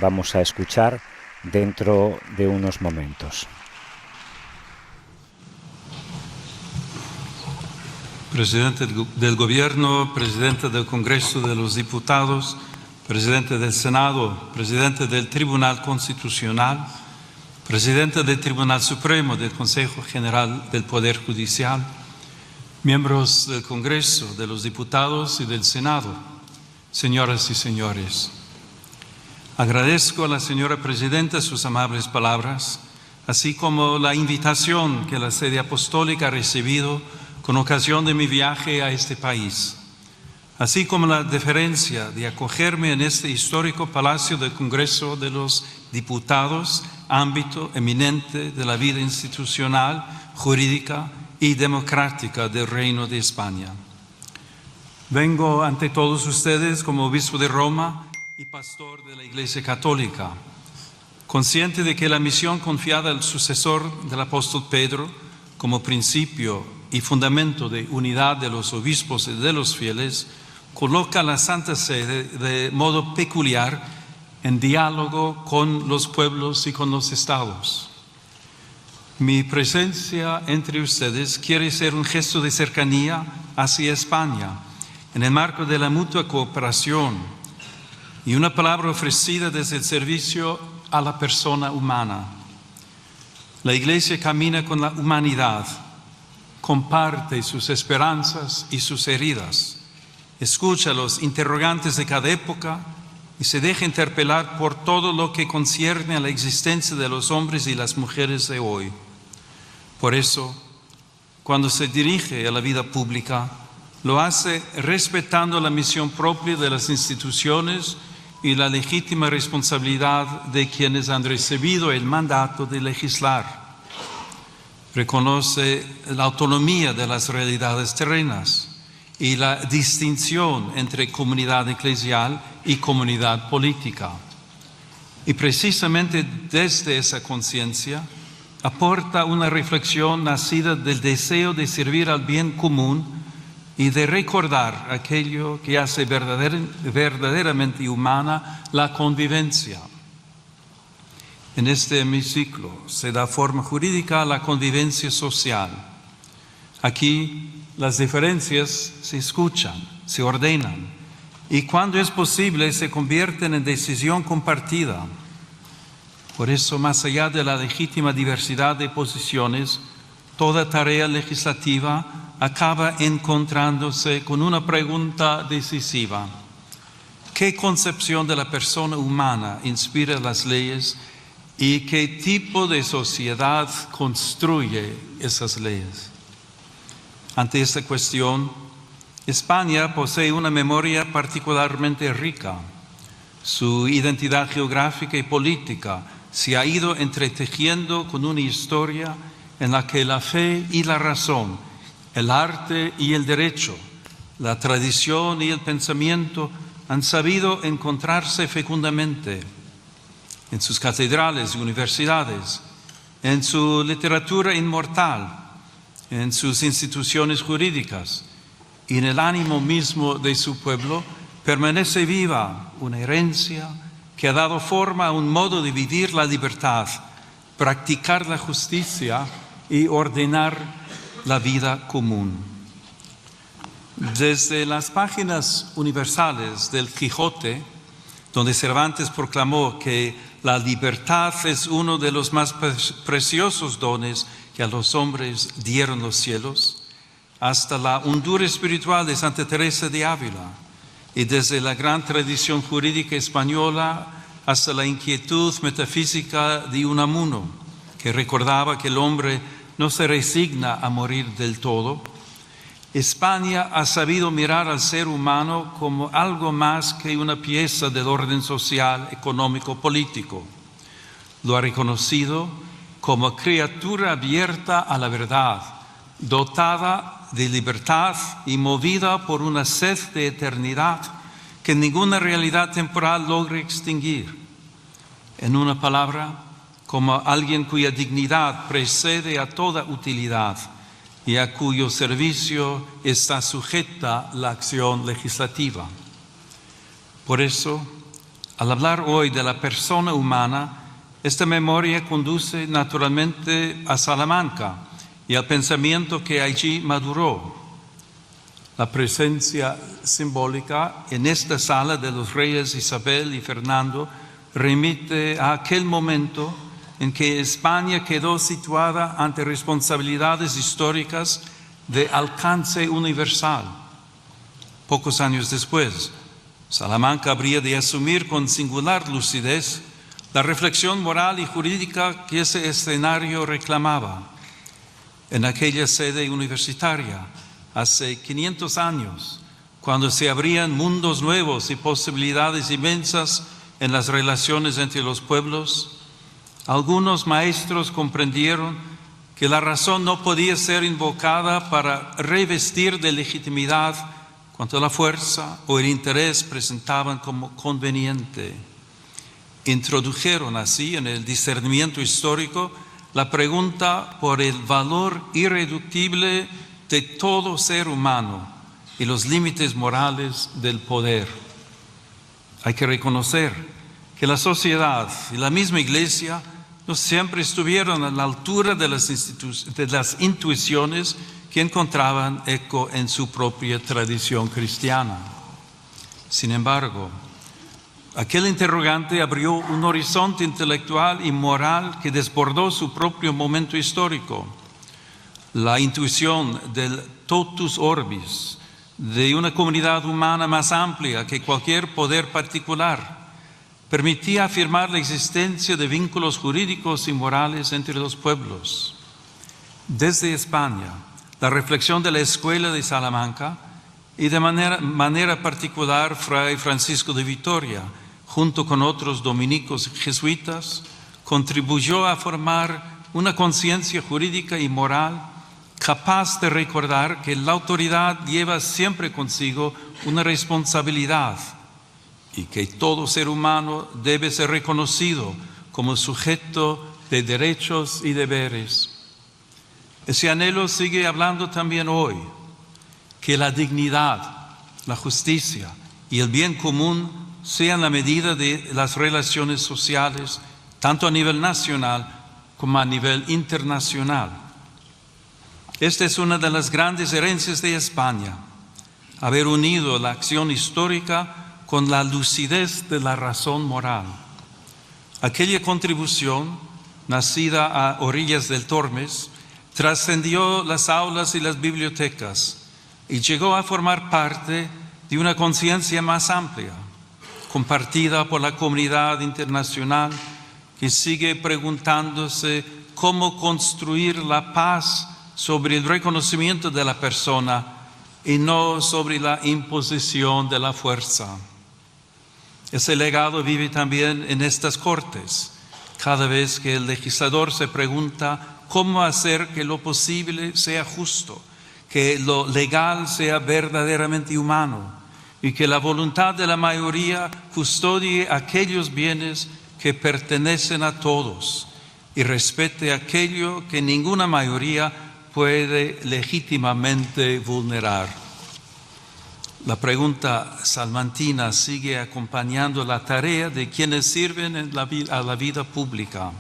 vamos a escuchar dentro de unos momentos. Presidente del Gobierno, Presidente del Congreso de los Diputados, Presidente del Senado, Presidente del Tribunal Constitucional, Presidente del Tribunal Supremo, del Consejo General del Poder Judicial, miembros del Congreso, de los Diputados y del Senado, señoras y señores. Agradezco a la señora Presidenta sus amables palabras, así como la invitación que la Sede Apostólica ha recibido con ocasión de mi viaje a este país, así como la deferencia de acogerme en este histórico Palacio del Congreso de los Diputados, ámbito eminente de la vida institucional, jurídica y democrática del Reino de España. Vengo ante todos ustedes como obispo de Roma y pastor de la Iglesia Católica, consciente de que la misión confiada al sucesor del apóstol Pedro como principio y fundamento de unidad de los obispos y de los fieles, coloca a la Santa Sede de modo peculiar en diálogo con los pueblos y con los estados. Mi presencia entre ustedes quiere ser un gesto de cercanía hacia España, en el marco de la mutua cooperación y una palabra ofrecida desde el servicio a la persona humana. La Iglesia camina con la humanidad, comparte sus esperanzas y sus heridas, escucha los interrogantes de cada época y se deja interpelar por todo lo que concierne a la existencia de los hombres y las mujeres de hoy. Por eso, cuando se dirige a la vida pública, lo hace respetando la misión propia de las instituciones y la legítima responsabilidad de quienes han recibido el mandato de legislar. Reconoce la autonomía de las realidades terrenas y la distinción entre comunidad eclesial y comunidad política. Y precisamente desde esa conciencia aporta una reflexión nacida del deseo de servir al bien común y de recordar aquello que hace verdaderamente humana la convivencia. En este hemiciclo se da forma jurídica a la convivencia social. Aquí las diferencias se escuchan, se ordenan y cuando es posible se convierten en decisión compartida. Por eso, más allá de la legítima diversidad de posiciones, toda tarea legislativa acaba encontrándose con una pregunta decisiva. ¿Qué concepción de la persona humana inspira las leyes y qué tipo de sociedad construye esas leyes? Ante esta cuestión, España posee una memoria particularmente rica. Su identidad geográfica y política se ha ido entretejiendo con una historia en la que la fe y la razón, el arte y el derecho, la tradición y el pensamiento han sabido encontrarse fecundamente en sus catedrales y universidades, en su literatura inmortal, en sus instituciones jurídicas y en el ánimo mismo de su pueblo, permanece viva una herencia que ha dado forma a un modo de vivir la libertad, practicar la justicia y ordenar la vida común. Desde las páginas universales del Quijote, donde Cervantes proclamó que la libertad es uno de los más preciosos dones que a los hombres dieron los cielos, hasta la hondura espiritual de Santa Teresa de Ávila, y desde la gran tradición jurídica española hasta la inquietud metafísica de Unamuno, que recordaba que el hombre no se resigna a morir del todo, España ha sabido mirar al ser humano como algo más que una pieza del orden social, económico, político. Lo ha reconocido como criatura abierta a la verdad, dotada de libertad y movida por una sed de eternidad que ninguna realidad temporal logra extinguir. En una palabra, como alguien cuya dignidad precede a toda utilidad y a cuyo servicio está sujeta la acción legislativa. Por eso, Al hablar hoy de la persona humana, esta memoria conduce naturalmente a Salamanca y al pensamiento que allí maduró. La presencia simbólica en esta sala de los reyes Isabel y Fernando remite a aquel momento en que España quedó situada ante responsabilidades históricas de alcance universal. Pocos años después, Salamanca habría de asumir con singular lucidez la reflexión moral y jurídica que ese escenario reclamaba. En aquella sede universitaria, hace 500 años, cuando se abrían mundos nuevos y posibilidades inmensas en las relaciones entre los pueblos, algunos maestros comprendieron que la razón no podía ser invocada para revestir de legitimidad cuanto la fuerza o el interés presentaban como conveniente. Introdujeron así en el discernimiento histórico la pregunta por el valor irreductible de todo ser humano y los límites morales del poder. Hay que reconocer que la sociedad y la misma Iglesia no siempre estuvieron a la altura de las intuiciones que encontraban eco en su propia tradición cristiana. Sin embargo, aquel interrogante abrió un horizonte intelectual y moral que desbordó su propio momento histórico. La intuición del totus orbis, de una comunidad humana más amplia que cualquier poder particular, permitía afirmar la existencia de vínculos jurídicos y morales entre los pueblos. Desde España, la reflexión de la Escuela de Salamanca y de manera particular Fray Francisco de Vitoria, junto con otros dominicos jesuitas, contribuyó a formar una conciencia jurídica y moral capaz de recordar que la autoridad lleva siempre consigo una responsabilidad y que todo ser humano debe ser reconocido como sujeto de derechos y deberes. Ese anhelo sigue hablando también hoy, que la dignidad, la justicia y el bien común sean la medida de las relaciones sociales, tanto a nivel nacional como a nivel internacional. Esta es una de las grandes herencias de España, haber unido la acción histórica con la lucidez de la razón moral. Aquella contribución, nacida a orillas del Tormes, trascendió las aulas y las bibliotecas y llegó a formar parte de una conciencia más amplia, compartida por la comunidad internacional que sigue preguntándose cómo construir la paz sobre el reconocimiento de la persona y no sobre la imposición de la fuerza. Ese legado vive también en estas cortes, cada vez que el legislador se pregunta cómo hacer que lo posible sea justo, que lo legal sea verdaderamente humano y que la voluntad de la mayoría custodie aquellos bienes que pertenecen a todos y respete aquello que ninguna mayoría puede legítimamente vulnerar. La pregunta salmantina sigue acompañando la tarea de quienes sirven a la vida pública.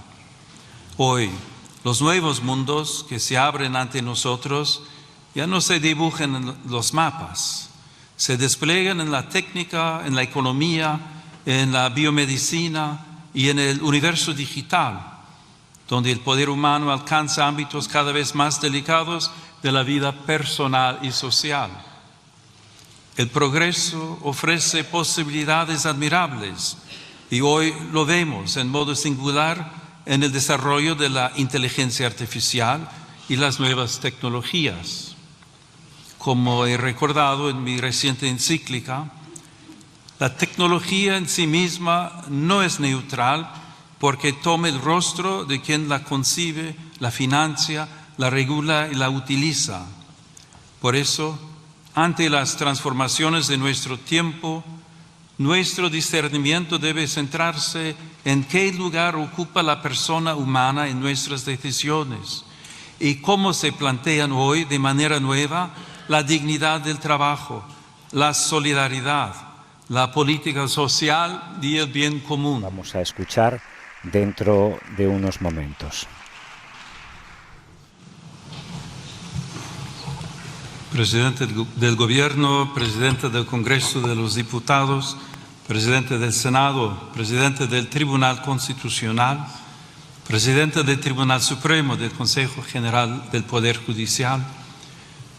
Hoy, los nuevos mundos que se abren ante nosotros ya no se dibujan en los mapas, se despliegan en la técnica, en la economía, en la biomedicina y en el universo digital, donde el poder humano alcanza ámbitos cada vez más delicados de la vida personal y social. El progreso ofrece posibilidades admirables y hoy lo vemos en modo singular en el desarrollo de la inteligencia artificial y las nuevas tecnologías. Como he recordado en mi reciente encíclica, la tecnología en sí misma no es neutral porque toma el rostro de quien la concibe, la financia, la regula y la utiliza. Por eso, ante las transformaciones de nuestro tiempo, nuestro discernimiento debe centrarse en qué lugar ocupa la persona humana en nuestras decisiones y cómo se plantean hoy de manera nueva la dignidad del trabajo, la solidaridad, la política social y el bien común. Vamos a escuchar dentro de unos momentos. Presidente del Gobierno, Presidente del Congreso de los Diputados, Presidente del Senado, Presidente del Tribunal Constitucional, Presidente del Tribunal Supremo del Consejo General del Poder Judicial,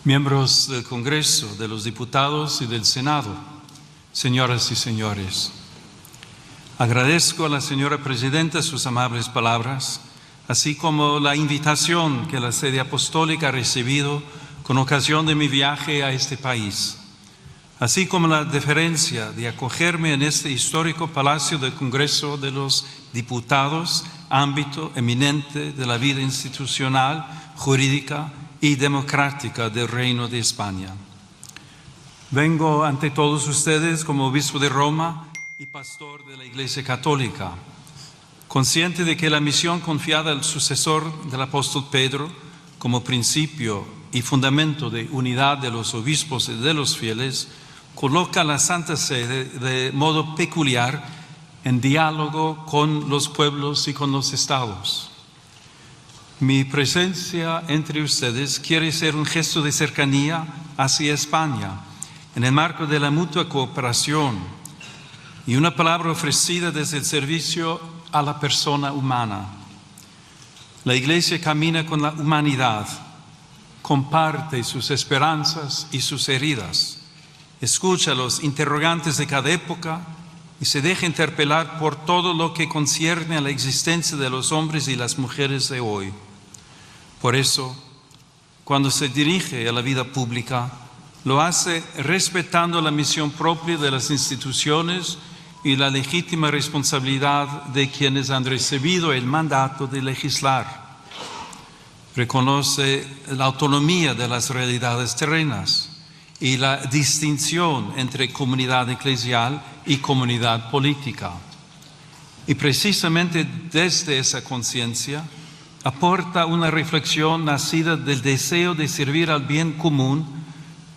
miembros del Congreso, de los Diputados y del Senado, señoras y señores. Agradezco a la señora Presidenta sus amables palabras, así como la invitación que la Sede Apostólica ha recibido con ocasión de mi viaje a este país, así como la deferencia de acogerme en este histórico Palacio del Congreso de los Diputados, ámbito eminente de la vida institucional, jurídica y democrática del Reino de España. Vengo ante todos ustedes como obispo de Roma y pastor de la Iglesia Católica, consciente de que la misión confiada al sucesor del apóstol Pedro como principio y fundamento de unidad de los obispos y de los fieles coloca a la Santa Sede de modo peculiar en diálogo con los pueblos y con los estados. Mi presencia entre ustedes quiere ser un gesto de cercanía hacia España en el marco de la mutua cooperación y una palabra ofrecida desde el servicio a la persona humana. La Iglesia camina con la humanidad, comparte sus esperanzas y sus heridas, escucha los interrogantes de cada época y se deja interpelar por todo lo que concierne a la existencia de los hombres y las mujeres de hoy. Por eso, cuando se dirige a la vida pública, lo hace respetando la misión propia de las instituciones y la legítima responsabilidad de quienes han recibido el mandato de legislar. Reconoce la autonomía de las realidades terrenas y la distinción entre comunidad eclesial y comunidad política. Y precisamente desde esa conciencia aporta una reflexión nacida del deseo de servir al bien común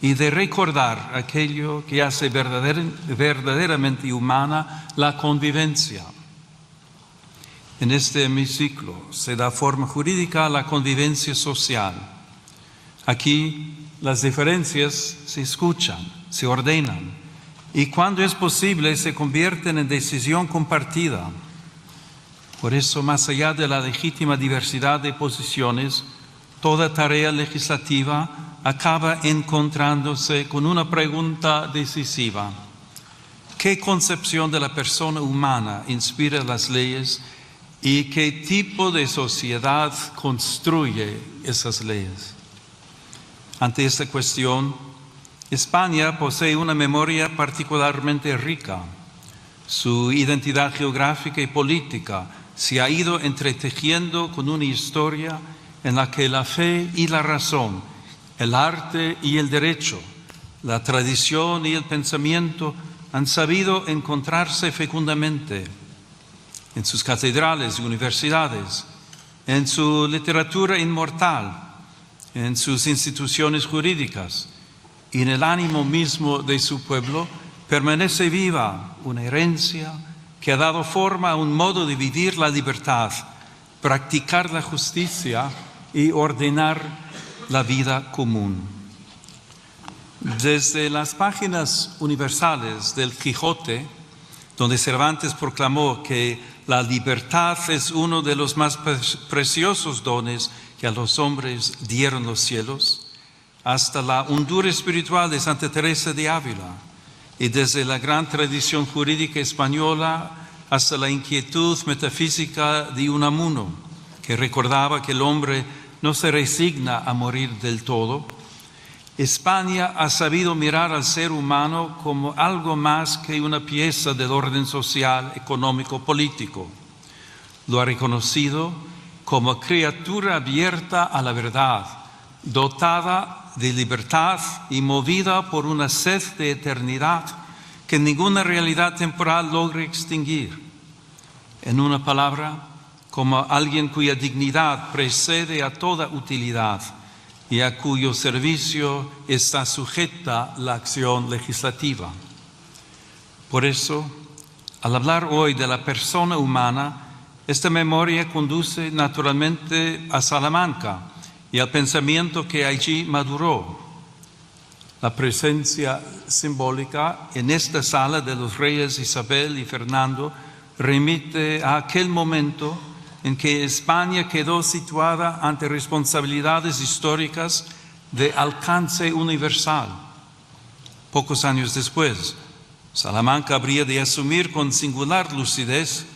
y de recordar aquello que hace verdaderamente humana la convivencia. En este hemiciclo se da forma jurídica a la convivencia social. Aquí las diferencias se escuchan, se ordenan y cuando es posible se convierten en decisión compartida. Por eso, más allá de la legítima diversidad de posiciones, toda tarea legislativa acaba encontrándose con una pregunta decisiva. ¿Qué concepción de la persona humana inspira las leyes y qué tipo de sociedad construye esas leyes? Ante esta cuestión, España posee una memoria particularmente rica. Su identidad geográfica y política se ha ido entretejiendo con una historia en la que la fe y la razón, el arte y el derecho, la tradición y el pensamiento han sabido encontrarse fecundamente en sus catedrales y universidades, en su literatura inmortal, en sus instituciones jurídicas y en el ánimo mismo de su pueblo permanece viva una herencia que ha dado forma a un modo de vivir la libertad, practicar la justicia y ordenar la vida común. Desde las páginas universales del Quijote, donde Cervantes proclamó que la libertad es uno de los más preciosos dones que a los hombres dieron los cielos, hasta la hondura espiritual de Santa Teresa de Ávila, y desde la gran tradición jurídica española hasta la inquietud metafísica de Unamuno, que recordaba que el hombre no se resigna a morir del todo, España ha sabido mirar al ser humano como algo más que una pieza del orden social, económico, político. Lo ha reconocido como criatura abierta a la verdad, dotada de libertad y movida por una sed de eternidad que ninguna realidad temporal logra extinguir. En una palabra, como alguien cuya dignidad precede a toda utilidad y a cuyo servicio está sujeta la acción legislativa. Por eso, al hablar hoy de la persona humana, esta memoria conduce naturalmente a Salamanca y al pensamiento que allí maduró. La presencia simbólica en esta sala de los reyes Isabel y Fernando remite a aquel momento en que España quedó situada ante responsabilidades históricas de alcance universal. Pocos años después, Salamanca habría de asumir con singular lucidez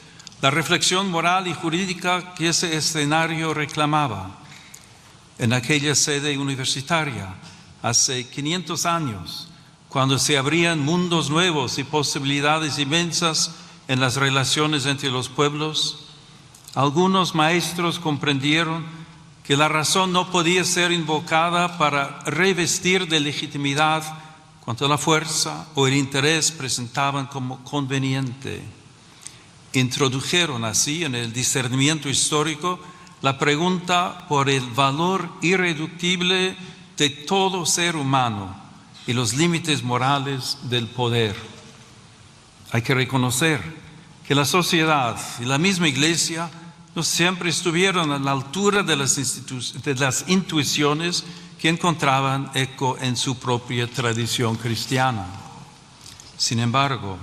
la reflexión moral y jurídica que ese escenario reclamaba. En aquella sede universitaria, hace 500 años, cuando se abrían mundos nuevos y posibilidades inmensas en las relaciones entre los pueblos, algunos maestros comprendieron que la razón no podía ser invocada para revestir de legitimidad cuanto la fuerza o el interés presentaban como conveniente. Introdujeron así en el discernimiento histórico la pregunta por el valor irreductible de todo ser humano y los límites morales del poder. Hay que reconocer que la sociedad y la misma Iglesia no siempre estuvieron a la altura de las intuiciones que encontraban eco en su propia tradición cristiana. Sin embargo,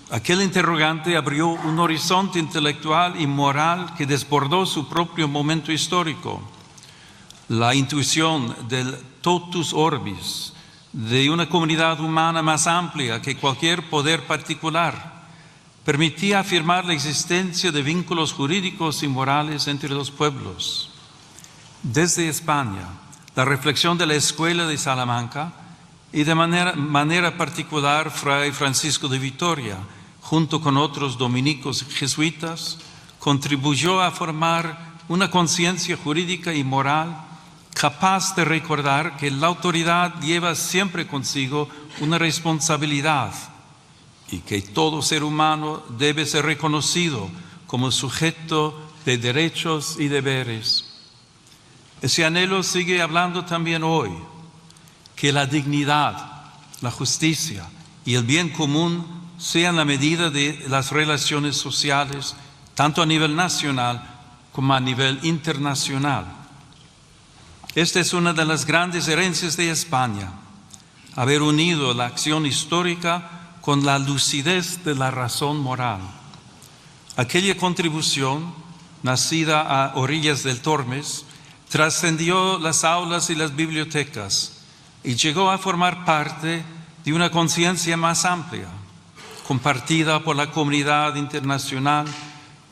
aquel interrogante abrió un horizonte intelectual y moral que desbordó su propio momento histórico. La intuición del totus orbis, de una comunidad humana más amplia que cualquier poder particular, permitía afirmar la existencia de vínculos jurídicos y morales entre los pueblos. Desde España, la reflexión de la Escuela de Salamanca y de manera particular Fray Francisco de Vitoria, junto con otros dominicos jesuitas, contribuyó a formar una conciencia jurídica y moral capaz de recordar que la autoridad lleva siempre consigo una responsabilidad y que todo ser humano debe ser reconocido como sujeto de derechos y deberes. Ese anhelo sigue hablando también hoy, que la dignidad, la justicia y el bien común sean la medida de las relaciones sociales, tanto a nivel nacional como a nivel internacional. Esta es una de las grandes herencias de España, haber unido la acción histórica con la lucidez de la razón moral. Aquella contribución, nacida a orillas del Tormes, trascendió las aulas y las bibliotecas y llegó a formar parte de una conciencia más amplia, compartida por la comunidad internacional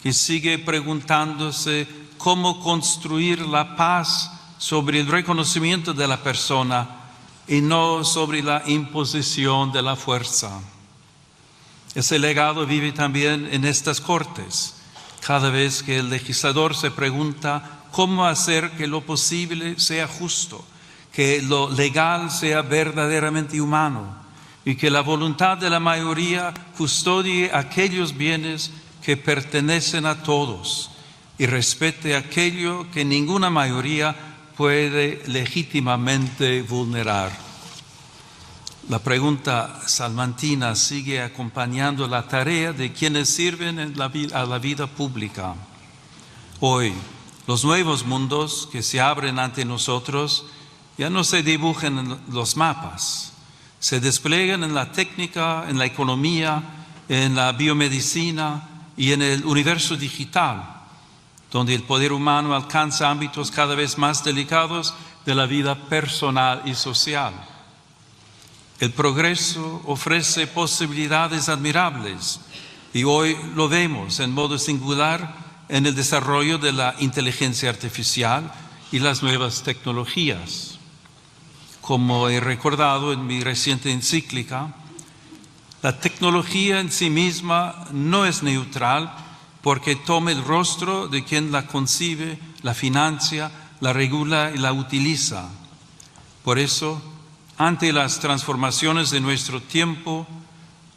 que sigue preguntándose cómo construir la paz sobre el reconocimiento de la persona y no sobre la imposición de la fuerza. Ese legado vive también en estas cortes, cada vez que el legislador se pregunta cómo hacer que lo posible sea justo, que lo legal sea verdaderamente humano y que la voluntad de la mayoría custodie aquellos bienes que pertenecen a todos y respete aquello que ninguna mayoría puede legítimamente vulnerar. La pregunta salmantina sigue acompañando la tarea de quienes sirven a la vida pública. Hoy, los nuevos mundos que se abren ante nosotros ya no se dibujan en los mapas, se despliegan en la técnica, en la economía, en la biomedicina y en el universo digital, donde el poder humano alcanza ámbitos cada vez más delicados de la vida personal y social. El progreso ofrece posibilidades admirables y hoy lo vemos en modo singular en el desarrollo de la inteligencia artificial y las nuevas tecnologías. Como he recordado en mi reciente encíclica, la tecnología en sí misma no es neutral porque toma el rostro de quien la concibe, la financia, la regula y la utiliza. Por eso, ante las transformaciones de nuestro tiempo,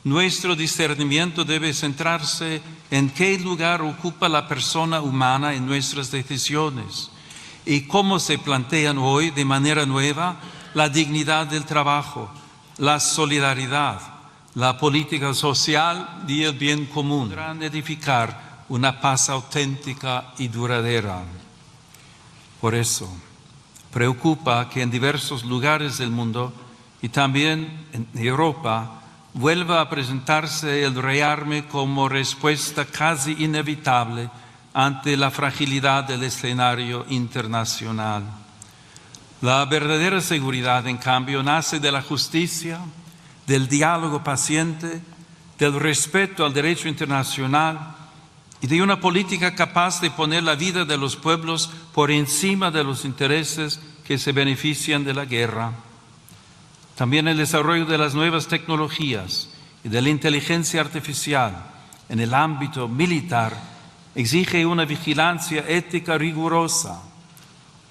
nuestro discernimiento debe centrarse en qué lugar ocupa la persona humana en nuestras decisiones y cómo se plantean hoy de manera nueva la dignidad del trabajo, la solidaridad, la política social y el bien común podrán edificar una paz auténtica y duradera. Por eso, preocupa que en diversos lugares del mundo y también en Europa vuelva a presentarse el rearme como respuesta casi inevitable ante la fragilidad del escenario internacional. La verdadera seguridad, en cambio, nace de la justicia, del diálogo paciente, del respeto al derecho internacional y de una política capaz de poner la vida de los pueblos por encima de los intereses que se benefician de la guerra. También el desarrollo de las nuevas tecnologías y de la inteligencia artificial en el ámbito militar exige una vigilancia ética rigurosa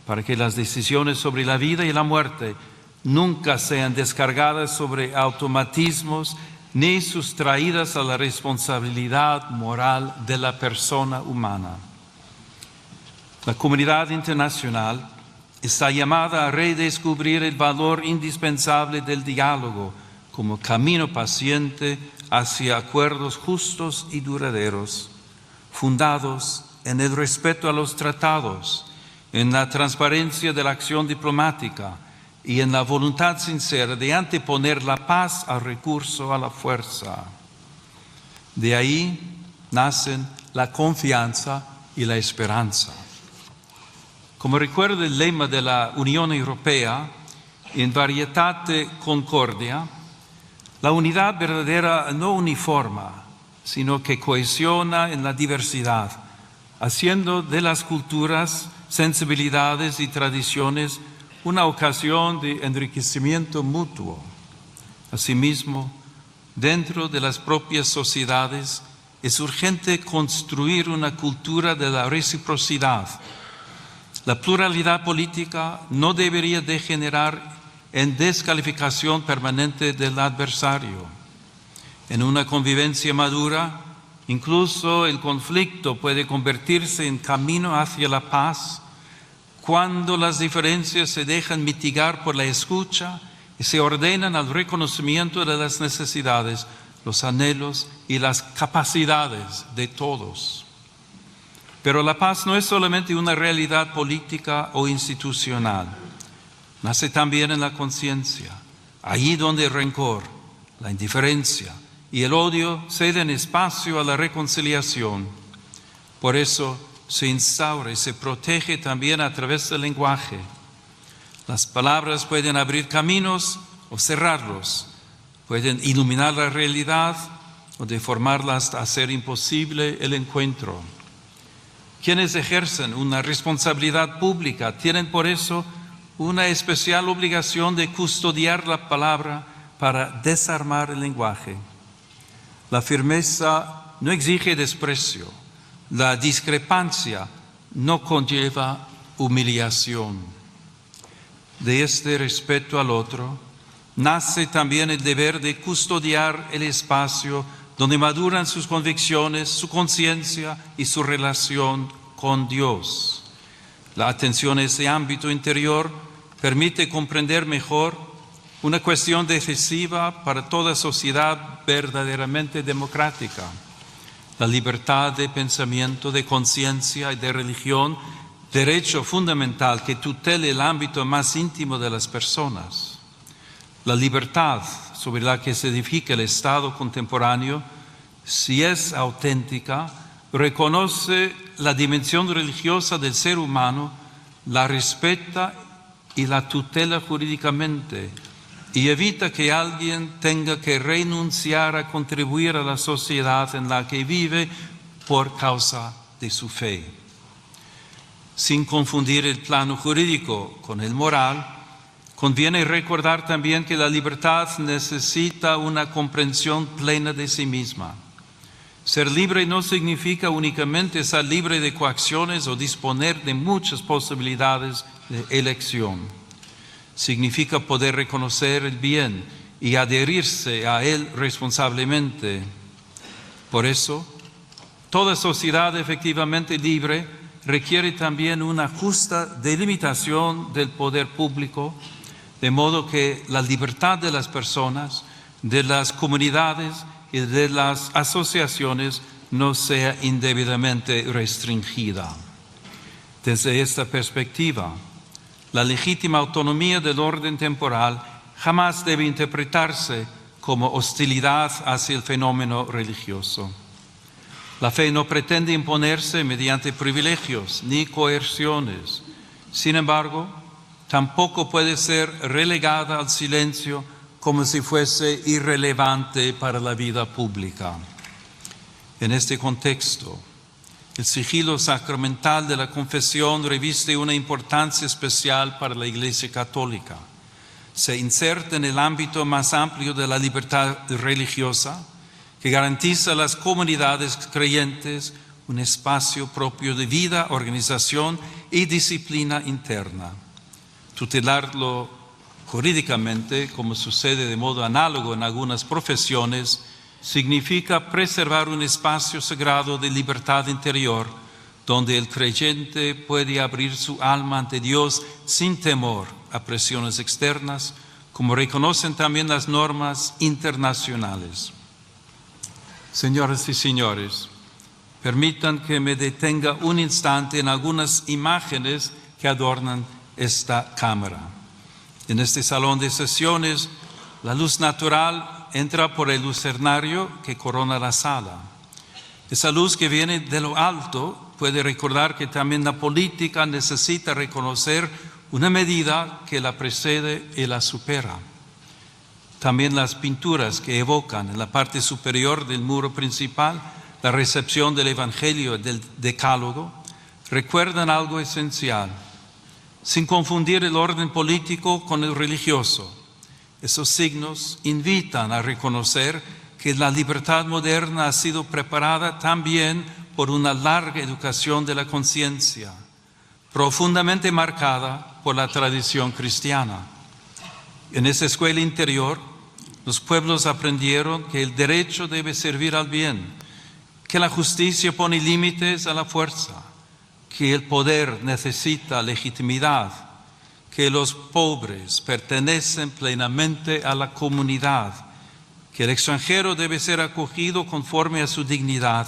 para que las decisiones sobre la vida y la muerte nunca sean descargadas sobre automatismos ni sustraídas a la responsabilidad moral de la persona humana. La comunidad internacional está llamada a redescubrir el valor indispensable del diálogo como camino paciente hacia acuerdos justos y duraderos, fundados en el respeto a los tratados, en la transparencia de la acción diplomática y en la voluntad sincera de anteponer la paz al recurso a la fuerza. De ahí nacen la confianza y la esperanza. Como recuerda el lema de la Unión Europea, in varietate concordia, la unidad verdadera no uniforma, sino que cohesiona en la diversidad, haciendo de las culturas, sensibilidades y tradiciones una ocasión de enriquecimiento mutuo. Asimismo, dentro de las propias sociedades es urgente construir una cultura de la reciprocidad. La pluralidad política no debería degenerar en descalificación permanente del adversario. En una convivencia madura, incluso el conflicto puede convertirse en camino hacia la paz cuando las diferencias se dejan mitigar por la escucha y se ordenan al reconocimiento de las necesidades, los anhelos y las capacidades de todos. Pero la paz no es solamente una realidad política o institucional. Nace también en la conciencia, allí donde el rencor, la indiferencia y el odio ceden espacio a la reconciliación. Por eso se instaura y se protege también a través del lenguaje. Las palabras pueden abrir caminos o cerrarlos, pueden iluminar la realidad o deformarla hasta hacer imposible el encuentro. Quienes ejercen una responsabilidad pública tienen por eso una especial obligación de custodiar la palabra para desarmar el lenguaje. La firmeza no exige desprecio, la discrepancia no conlleva humillación. De este respeto al otro nace también el deber de custodiar el espacio donde maduran sus convicciones, su conciencia y su relación con Dios. La atención a ese ámbito interior permite comprender mejor una cuestión decisiva para toda sociedad verdaderamente democrática: la libertad de pensamiento, de conciencia y de religión, derecho fundamental que tutele el ámbito más íntimo de las personas. La libertad sobre la que se edifica el Estado contemporáneo, si es auténtica, reconoce la dimensión religiosa del ser humano, la respeta y la tutela jurídicamente, y evita que alguien tenga que renunciar a contribuir a la sociedad en la que vive por causa de su fe. Sin confundir el plano jurídico con el moral, conviene recordar también que la libertad necesita una comprensión plena de sí misma. Ser libre no significa únicamente estar libre de coacciones o disponer de muchas posibilidades de elección. Significa poder reconocer el bien y adherirse a él responsablemente. Por eso, toda sociedad efectivamente libre requiere también una justa delimitación del poder público, de modo que la libertad de las personas de las comunidades y de las asociaciones no sea indebidamente restringida. Desde esta perspectiva, la legítima autonomía del orden temporal jamás debe interpretarse como hostilidad hacia el fenómeno religioso. La fe no pretende imponerse mediante privilegios ni coerciones. Sin embargo, tampoco puede ser relegada al silencio como si fuese irrelevante para la vida pública. En este contexto, el sigilo sacramental de la confesión reviste una importancia especial para la Iglesia Católica. Se inserta en el ámbito más amplio de la libertad religiosa, que garantiza a las comunidades creyentes un espacio propio de vida, organización y disciplina interna. Tutelarlo jurídicamente, como sucede de modo análogo en algunas profesiones, significa preservar un espacio sagrado de libertad interior, donde el creyente puede abrir su alma ante Dios sin temor a presiones externas, como reconocen también las normas internacionales. Señoras y señores, permitan que me detenga un instante en algunas imágenes que adornan esta cámara. En este salón de sesiones, la luz natural entra por el lucernario que corona la sala. Esa luz que viene de lo alto puede recordar que también la política necesita reconocer una medida que la precede y la supera. También las pinturas que evocan en la parte superior del muro principal la recepción del Evangelio y del Decálogo recuerdan algo esencial, sin confundir el orden político con el religioso. Esos signos invitan a reconocer que la libertad moderna ha sido preparada también por una larga educación de la conciencia, profundamente marcada por la tradición cristiana. En esa escuela interior, los pueblos aprendieron que el derecho debe servir al bien, que la justicia pone límites a la fuerza, que el poder necesita legitimidad, que los pobres pertenecen plenamente a la comunidad, que el extranjero debe ser acogido conforme a su dignidad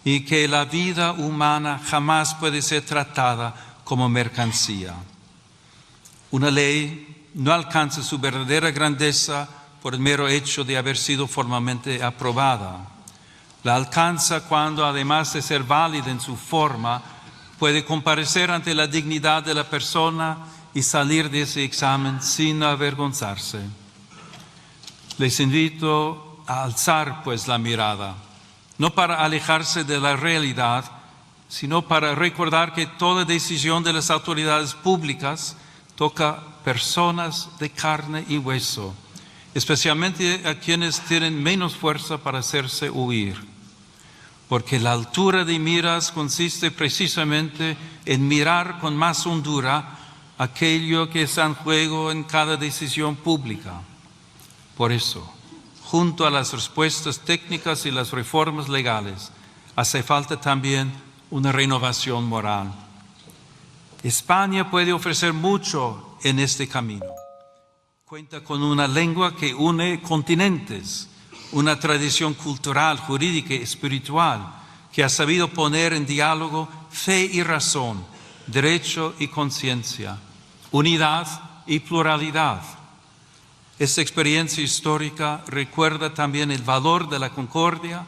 y que la vida humana jamás puede ser tratada como mercancía. Una ley no alcanza su verdadera grandeza por el mero hecho de haber sido formalmente aprobada. La alcanza cuando, además de ser válida en su forma, puede comparecer ante la dignidad de la persona y salir de ese examen sin avergonzarse. Les invito a alzar pues la mirada, no para alejarse de la realidad, sino para recordar que toda decisión de las autoridades públicas toca personas de carne y hueso, especialmente a quienes tienen menos fuerza para hacerse oír. Porque la altura de miras consiste precisamente en mirar con más hondura aquello que está en juego en cada decisión pública. Por eso, junto a las respuestas técnicas y las reformas legales, hace falta también una renovación moral. España puede ofrecer mucho en este camino. Cuenta con una lengua que une continentes, una tradición cultural, jurídica y espiritual que ha sabido poner en diálogo fe y razón, derecho y conciencia, unidad y pluralidad. Esta experiencia histórica recuerda también el valor de la concordia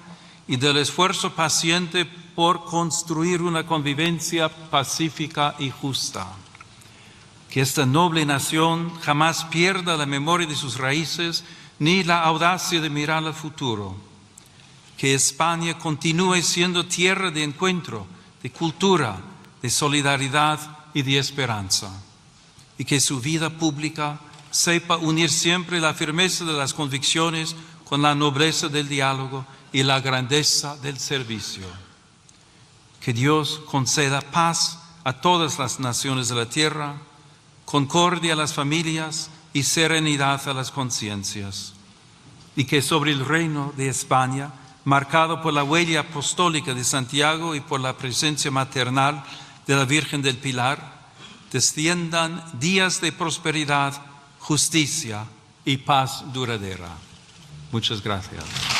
y del esfuerzo paciente por construir una convivencia pacífica y justa. Que esta noble nación jamás pierda la memoria de sus raíces ni la audacia de mirar al futuro. Que España continúe siendo tierra de encuentro, de cultura, de solidaridad y de esperanza. Y que su vida pública sepa unir siempre la firmeza de las convicciones con la nobleza del diálogo y la grandeza del servicio. Que Dios conceda paz a todas las naciones de la tierra, concordia a las familias y serenidad a las conciencias. Y que sobre el reino de España, marcado por la huella apostólica de Santiago y por la presencia maternal de la Virgen del Pilar, desciendan días de prosperidad, justicia y paz duradera. Muchas gracias.